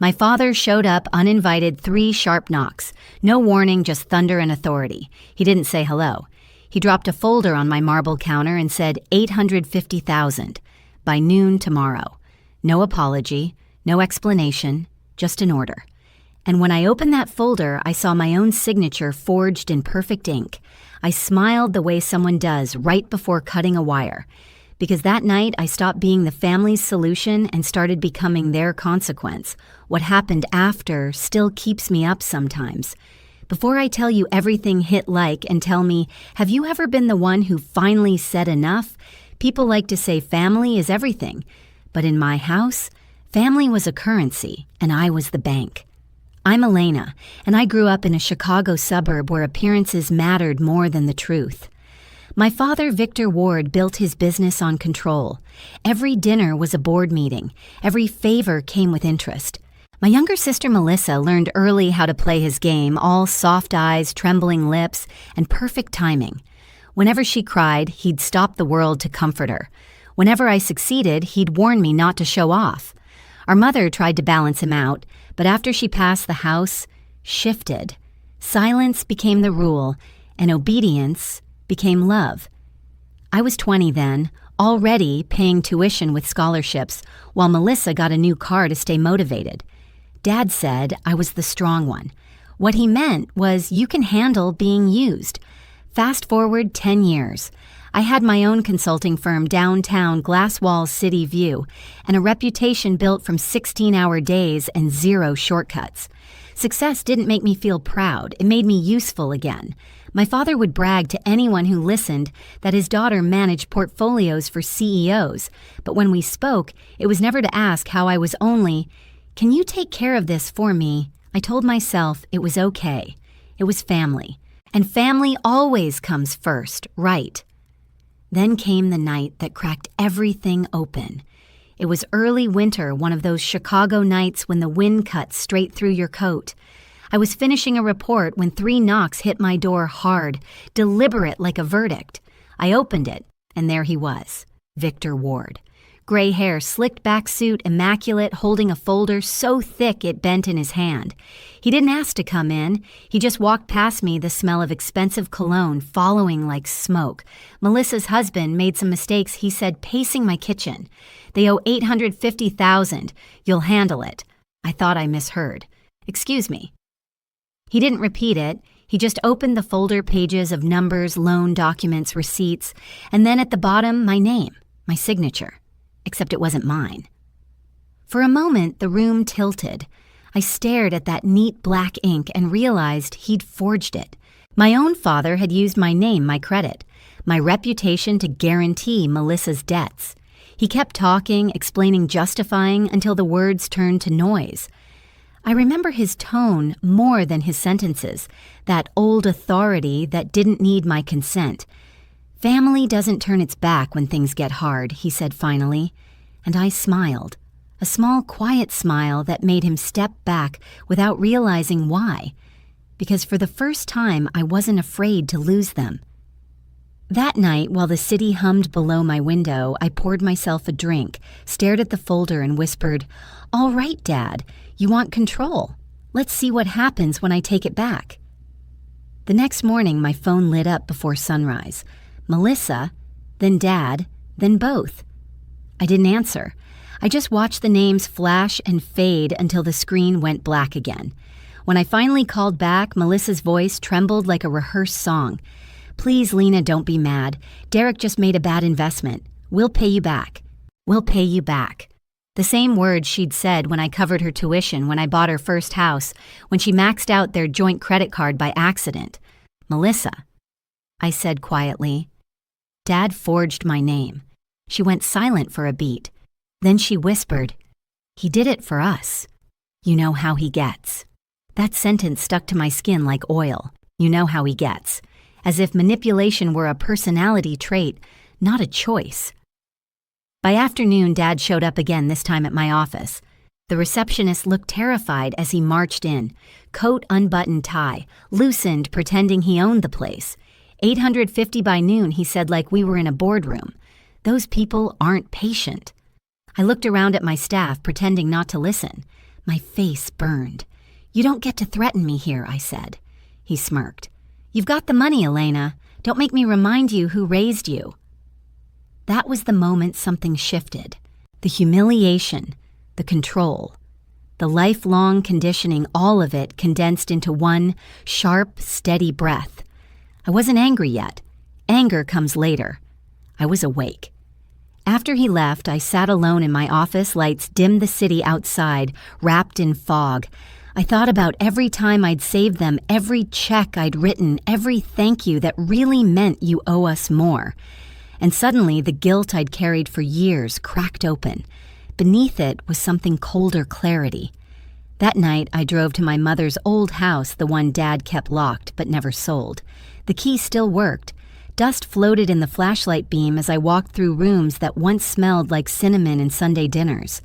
My father showed up uninvited, 3 sharp knocks. No warning, just thunder and authority. He didn't say hello. He dropped a folder on my marble counter and said 850,000 by noon tomorrow. No apology, no explanation, just an order. And when I opened that folder, I saw my own signature forged in perfect ink. I smiled the way someone does right before cutting a wire. Because that night, I stopped being the family's solution and started becoming their consequence. What happened after still keeps me up sometimes. Before I tell you everything hit like and tell me, have you ever been the one who finally said enough? People like to say family is everything. But in my house, family was a currency, and I was the bank. I'm Elena, and I grew up in a Chicago suburb where appearances mattered more than the truth. My father, Victor Ward, built his business on control. Every dinner was a board meeting. Every favor came with interest. My younger sister, Melissa, learned early how to play his game, all soft eyes, trembling lips, and perfect timing. Whenever she cried, he'd stop the world to comfort her. Whenever I succeeded, he'd warn me not to show off. Our mother tried to balance him out, but after she passed, the house shifted. Silence became the rule, and obedience became love. I was 20 then, already paying tuition with scholarships, while Melissa got a new car to stay motivated. Dad said I was the strong one. What he meant was you can handle being used. Fast forward 10 years. I had my own consulting firm downtown, glass walls, city view, and a reputation built from 16-hour days and 0 shortcuts. Success didn't make me feel proud. It made me useful again. My father would brag to anyone who listened that his daughter managed portfolios for CEOs, but when we spoke, it was never to ask how I was only, "Can you take care of this for me?" I told myself it was okay. It was family. And family always comes first, right? Then came the night that cracked everything open. It was early winter, one of those Chicago nights when the wind cuts straight through your coat. I was finishing a report when 3 knocks hit my door hard, deliberate like a verdict. I opened it, and there he was, Victor Ward. Gray hair, slicked back suit, immaculate, holding a folder so thick it bent in his hand. He didn't ask to come in. He just walked past me, the smell of expensive cologne following like smoke. Melissa's husband made some mistakes, he said, pacing my kitchen. They owe $850,000. You'll handle it. I thought I misheard. Excuse me. He didn't repeat it. He just opened the folder pages of numbers, loan documents, receipts, and then at the bottom, my name, my signature. Except it wasn't mine. For a moment, the room tilted. I stared at that neat black ink and realized he'd forged it. My own father had used my name, my credit, my reputation to guarantee Melissa's debts. He kept talking, explaining, justifying, until the words turned to noise. I remember his tone more than his sentences, that old authority that didn't need my consent. Family doesn't turn its back when things get hard, he said finally, and I smiled, a small, quiet smile that made him step back without realizing why, because for the first time I wasn't afraid to lose them. That night, while the city hummed below my window, I poured myself a drink, stared at the folder and whispered, "All right, Dad, you want control. Let's see what happens when I take it back." The next morning, my phone lit up before sunrise. Melissa, then Dad, then both. I didn't answer. I just watched the names flash and fade until the screen went black again. When I finally called back, Melissa's voice trembled like a rehearsed song. "Please, Lena, don't be mad. Derek just made a bad investment. We'll pay you back. We'll pay you back." The same words she'd said when I covered her tuition, when I bought her first house, when she maxed out their joint credit card by accident. "Melissa," I said quietly. Dad forged my name. She went silent for a beat. Then she whispered, "He did it for us. You know how he gets." That sentence stuck to my skin like oil. You know how he gets. As if manipulation were a personality trait, not a choice. By afternoon, Dad showed up again, this time at my office. The receptionist looked terrified as he marched in. Coat unbuttoned, tie, loosened, pretending he owned the place. 850 by noon, he said, like we were in a boardroom. Those people aren't patient. I looked around at my staff, pretending not to listen. My face burned. "You don't get to threaten me here," I said. He smirked. "You've got the money, Elena. Don't make me remind you who raised you." That was the moment something shifted. The humiliation, the control, the lifelong conditioning, all of it condensed into one sharp, steady breath. I wasn't angry yet. Anger comes later. I was awake. After he left, I sat alone in my office, lights dimmed the city outside, wrapped in fog. I thought about every time I'd saved them, every check I'd written, every thank you that really meant you owe us more. And suddenly, the guilt I'd carried for years cracked open. Beneath it was something colder clarity. That night, I drove to my mother's old house, the one Dad kept locked but never sold. The key still worked. Dust floated in the flashlight beam as I walked through rooms that once smelled like cinnamon and Sunday dinners.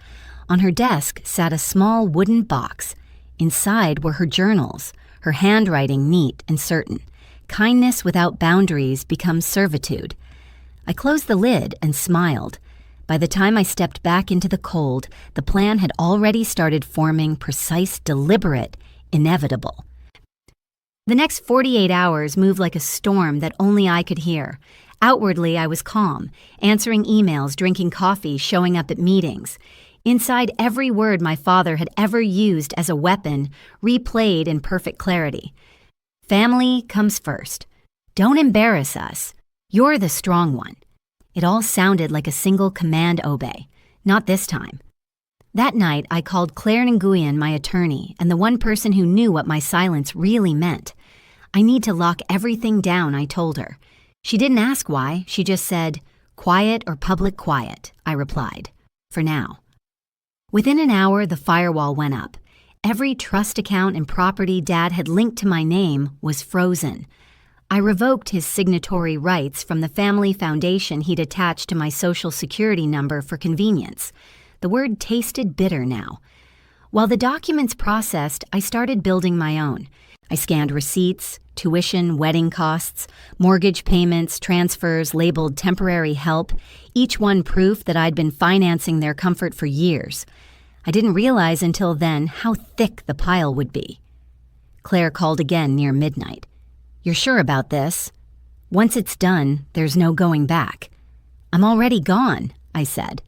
On her desk sat a small wooden box. Inside were her journals, her handwriting neat and certain. Kindness without boundaries becomes servitude. I closed the lid and smiled. By the time I stepped back into the cold, the plan had already started forming, precise, deliberate, inevitable. The next 48 hours moved like a storm that only I could hear. Outwardly, I was calm, answering emails, drinking coffee, showing up at meetings. Inside, every word my father had ever used as a weapon replayed in perfect clarity. Family comes first. Don't embarrass us. You're the strong one. It all sounded like a single command obey. Not this time. That night, I called Claire Nguyen, my attorney, and the one person who knew what my silence really meant. "I need to lock everything down," I told her. She didn't ask why. She just said, "Quiet or public quiet," I replied. "For now." Within an hour, the firewall went up. Every trust account and property Dad had linked to my name was frozen. I revoked his signatory rights from the family foundation he'd attached to my Social Security number for convenience. The word tasted bitter now. While the documents processed, I started building my own. I scanned receipts, tuition, wedding costs, mortgage payments, transfers labeled temporary help, each one proof that I'd been financing their comfort for years. I didn't realize until then how thick the pile would be. Claire called again near midnight. "You're sure about this? Once it's done, there's no going back." "I'm already gone," I said.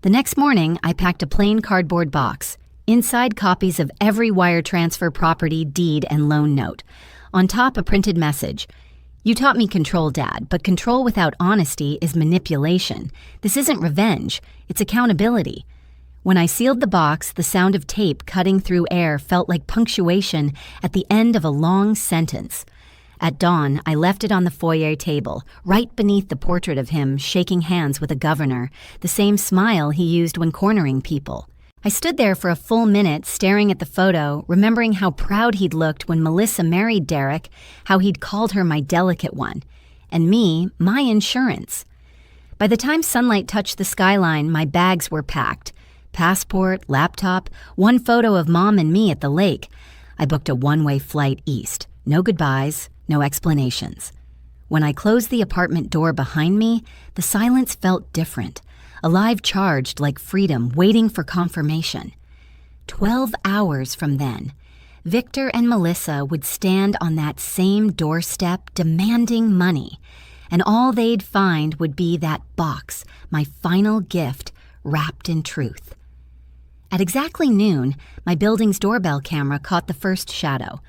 The next morning, I packed a plain cardboard box. Inside, copies of every wire transfer, property, deed, and loan note. On top, a printed message. "You taught me control, Dad, but control without honesty is manipulation. This isn't revenge, it's accountability." When I sealed the box, the sound of tape cutting through air felt like punctuation at the end of a long sentence. At dawn, I left it on the foyer table, right beneath the portrait of him shaking hands with a governor, the same smile he used when cornering people. I stood there for a full minute staring at the photo, remembering how proud he'd looked when Melissa married Derek, how he'd called her my delicate one, and me, my insurance. By the time sunlight touched the skyline, my bags were packed. Passport, laptop, one photo of Mom and me at the lake. I booked a one-way flight east. No goodbyes, no explanations. When I closed the apartment door behind me, the silence felt different. Alive, charged like freedom, waiting for confirmation. 12 hours from then, Victor and Melissa would stand on that same doorstep demanding money, and all they'd find would be that box, my final gift, wrapped in truth. At exactly noon, my building's doorbell camera caught the first shadow.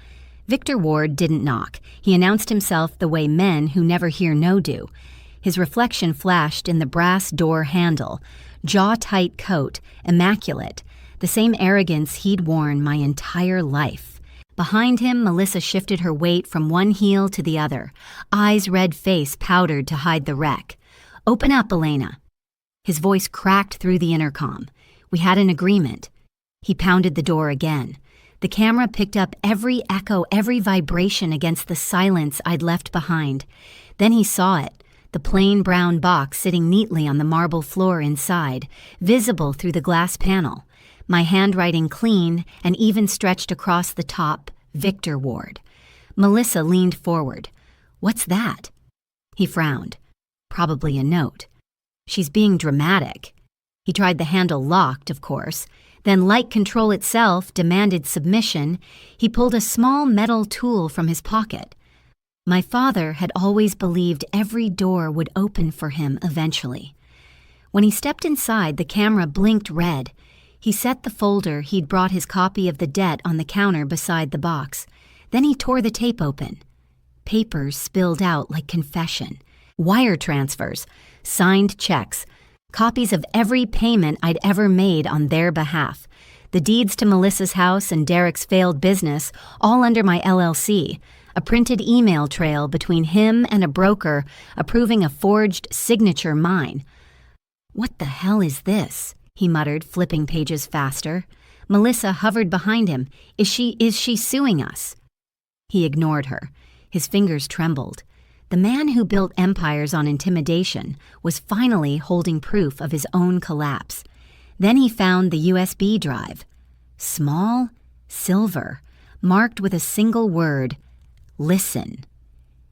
Victor Ward didn't knock. He announced himself the way men who never hear no do. His reflection flashed in the brass door handle. Jaw-tight coat, immaculate, the same arrogance he'd worn my entire life. Behind him, Melissa shifted her weight from one heel to the other, eyes red face powdered to hide the wreck. "Open up, Elena." His voice cracked through the intercom. We had an agreement. He pounded the door again. The camera picked up every echo, every vibration against the silence I'd left behind. Then he saw it, the plain brown box sitting neatly on the marble floor inside, visible through the glass panel. My handwriting clean and even stretched across the top, Victor Ward. Melissa leaned forward. "What's that?" He frowned. "Probably a note." "She's being dramatic." He tried the handle locked, of course. Then, like control itself demanded submission, he pulled a small metal tool from his pocket. My father had always believed every door would open for him eventually. When he stepped inside, the camera blinked red. He set the folder he'd brought his copy of the debt on the counter beside the box. Then he tore the tape open. Papers spilled out like confession. Wire transfers, signed checks, copies of every payment I'd ever made on their behalf. The deeds to Melissa's house and Derek's failed business, all under my LLC. A printed email trail between him and a broker approving a forged signature mine. "What the hell is this?" he muttered, flipping pages faster. Melissa hovered behind him. Is she suing us?" He ignored her. His fingers trembled. The man who built empires on intimidation was finally holding proof of his own collapse. Then he found the USB drive. Small, silver, marked with a single word, "Listen."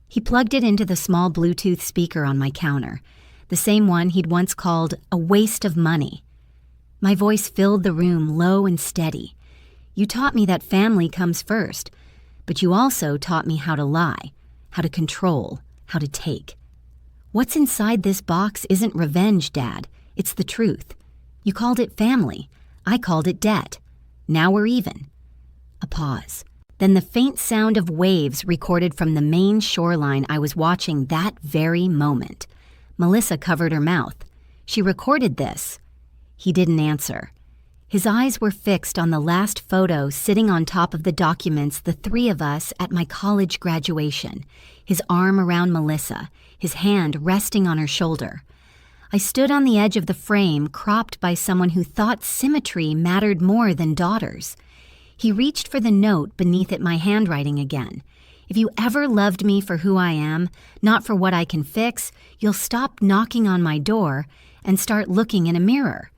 He plugged it into the small Bluetooth speaker on my counter, the same one he'd once called a waste of money. My voice filled the room low and steady. "You taught me that family comes first, but you also taught me how to lie, how to control, how to take. What's inside this box isn't revenge, Dad. It's the truth. You called it family. I called it debt. Now we're even." A pause. Then the faint sound of waves recorded from the main shoreline I was watching that very moment. Melissa covered her mouth. She recorded this. He didn't answer. His eyes were fixed on the last photo sitting on top of the documents, the three of us at my college graduation, his arm around Melissa, his hand resting on her shoulder. I stood on the edge of the frame, cropped by someone who thought symmetry mattered more than daughters. He reached for the note beneath it, my handwriting again. "If you ever loved me for who I am, not for what I can fix, you'll stop knocking on my door and start looking in a mirror."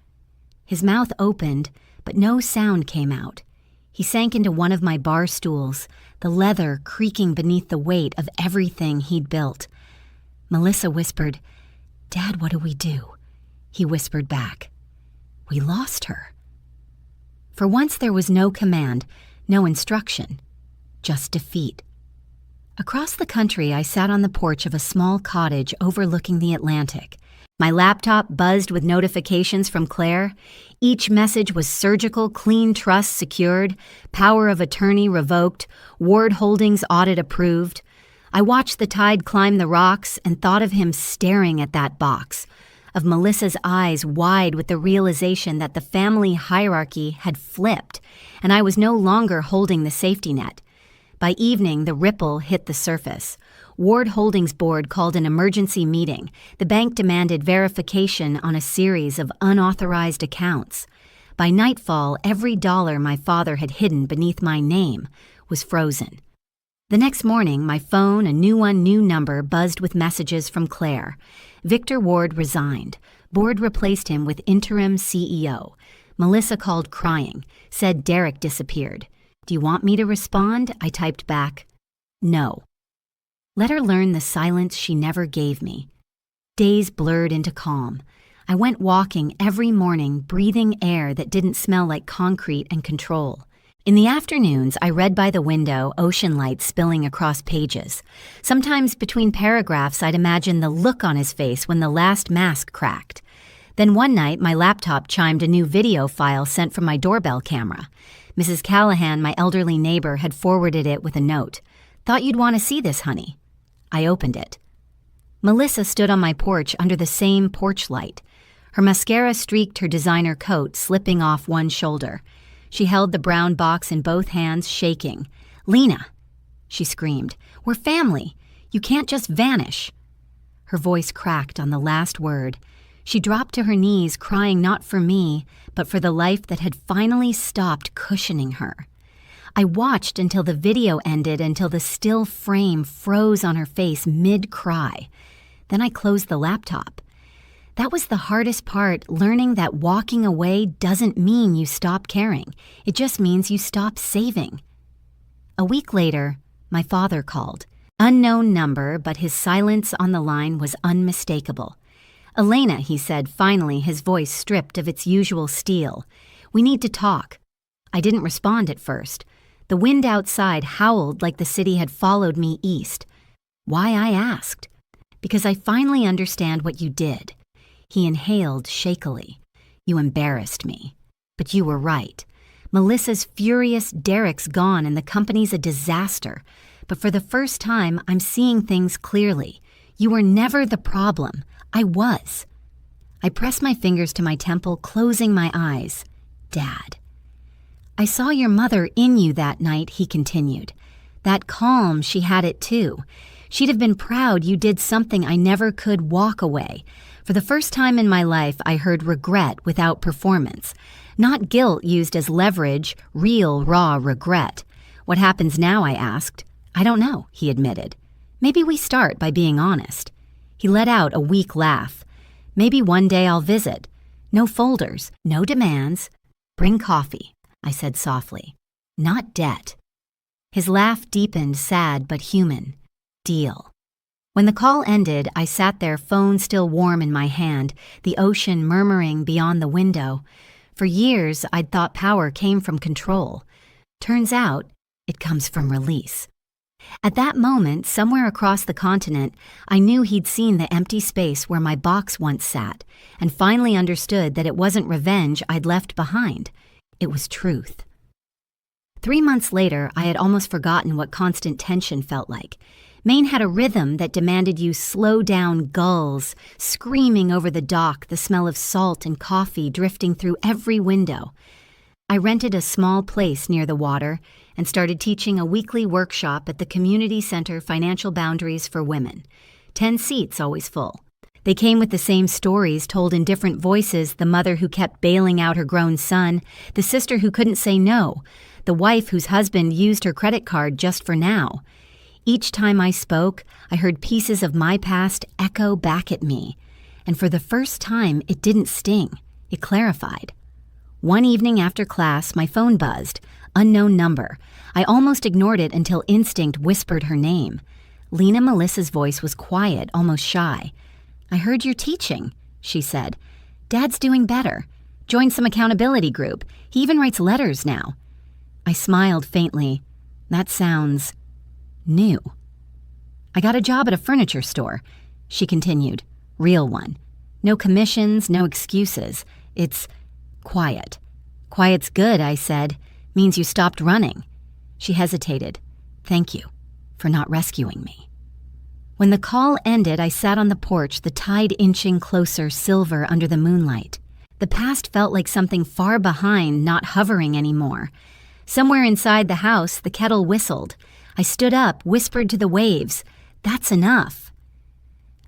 His mouth opened, but no sound came out. He sank into one of my bar stools, the leather creaking beneath the weight of everything he'd built. Melissa whispered, "Dad, what do we do?" He whispered back, "We lost her." For once there was no command, no instruction, just defeat. Across the country, I sat on the porch of a small cottage overlooking the Atlantic. My laptop buzzed with notifications from Claire. Each message was surgical, clean trust secured, power of attorney revoked, Ward Holdings audit approved. I watched the tide climb the rocks and thought of him staring at that box, of Melissa's eyes wide with the realization that the family hierarchy had flipped, and I was no longer holding the safety net. By evening, the ripple hit the surface. Ward Holdings board called an emergency meeting. The bank demanded verification on a series of unauthorized accounts. By nightfall, every dollar my father had hidden beneath my name was frozen. The next morning, my phone, a new number, buzzed with messages from Claire. Victor Ward resigned. Board replaced him with interim CEO. Melissa called crying, said Derek disappeared. "Do you want me to respond?" I typed back, "No." Let her learn the silence she never gave me. Days blurred into calm. I went walking every morning, breathing air that didn't smell like concrete and control. In the afternoons, I read by the window, ocean light spilling across pages. Sometimes between paragraphs, I'd imagine the look on his face when the last mask cracked. Then one night, my laptop chimed a new video file sent from my doorbell camera. Mrs. Callahan, my elderly neighbor, had forwarded it with a note. "Thought you'd want to see this, honey." I opened it. Melissa stood on my porch under the same porch light. Her mascara streaked her designer coat, slipping off one shoulder. She held the brown box in both hands, shaking. "Lena," she screamed, "we're family. You can't just vanish." Her voice cracked on the last word. She dropped to her knees, crying not for me, but for the life that had finally stopped cushioning her. I watched until the video ended, until the still frame froze on her face mid-cry. Then I closed the laptop. That was the hardest part, learning that walking away doesn't mean you stop caring. It just means you stop saving. A week later, my father called. Unknown number, but his silence on the line was unmistakable. "Elena," he said, finally, his voice stripped of its usual steel. We need to talk. I didn't respond at first. The wind outside howled like the city had followed me east. Why, I asked. Because I finally understand what you did. He inhaled shakily. You embarrassed me. But you were right. Melissa's furious, Derek's gone, and the company's a disaster. But for the first time, I'm seeing things clearly. You were never the problem. I was. I pressed my fingers to my temple, closing my eyes. Dad. I saw your mother in you that night, he continued. That calm, she had it too. She'd have been proud you did something I never could. Walk away. For the first time in my life, I heard regret without performance. Not guilt used as leverage, real, raw regret. What happens now, I asked. I don't know, he admitted. Maybe we start by being honest. He let out a weak laugh. Maybe one day I'll visit. No folders, no demands. Bring coffee, I said softly. Not debt. His laugh deepened, sad but human. Deal. When the call ended, I sat there, phone still warm in my hand, the ocean murmuring beyond the window. For years, I'd thought power came from control. Turns out, it comes from release. At that moment, somewhere across the continent, I knew he'd seen the empty space where my box once sat, and finally understood that it wasn't revenge I'd left behind. It was truth. 3 months later, I had almost forgotten what constant tension felt like. Maine had a rhythm that demanded you slow down, gulls, screaming over the dock, the smell of salt and coffee drifting through every window. I rented a small place near the water and started teaching a weekly workshop at the Community Center Financial Boundaries for Women. 10 seats, always full. They came with the same stories told in different voices, the mother who kept bailing out her grown son, the sister who couldn't say no, the wife whose husband used her credit card just for now. Each time I spoke, I heard pieces of my past echo back at me. And for the first time, it didn't sting. It clarified. One evening after class, my phone buzzed. Unknown number. I almost ignored it until instinct whispered her name. Lena Melissa's voice was quiet, almost shy. I heard you're teaching, she said. Dad's doing better. Joined some accountability group. He even writes letters now. I smiled faintly. That sounds new. I got a job at a furniture store, she continued. Real one. No commissions, no excuses. It's quiet. Quiet's good, I said. Means you stopped running. She hesitated. Thank you for not rescuing me. When the call ended, I sat on the porch, the tide inching closer, silver under the moonlight. The past felt like something far behind, not hovering anymore. Somewhere inside the house, the kettle whistled. I stood up, whispered to the waves, "That's enough."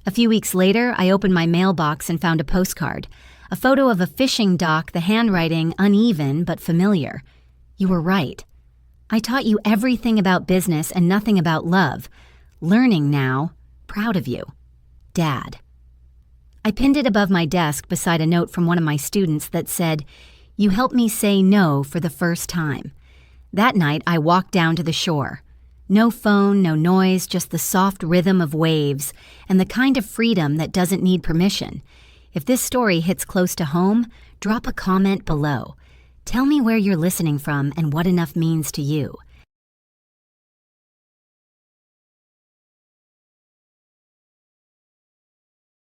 A few weeks later, I opened my mailbox and found a postcard. A photo of a fishing dock, the handwriting uneven but familiar. You were right. I taught you everything about business and nothing about love. Learning now. Proud of you. Dad. I pinned it above my desk beside a note from one of my students that said, "You helped me say no for the first time." That night, I walked down to the shore. No phone, no noise, just the soft rhythm of waves and the kind of freedom that doesn't need permission. If this story hits close to home, drop a comment below. Tell me where you're listening from and what enough means to you.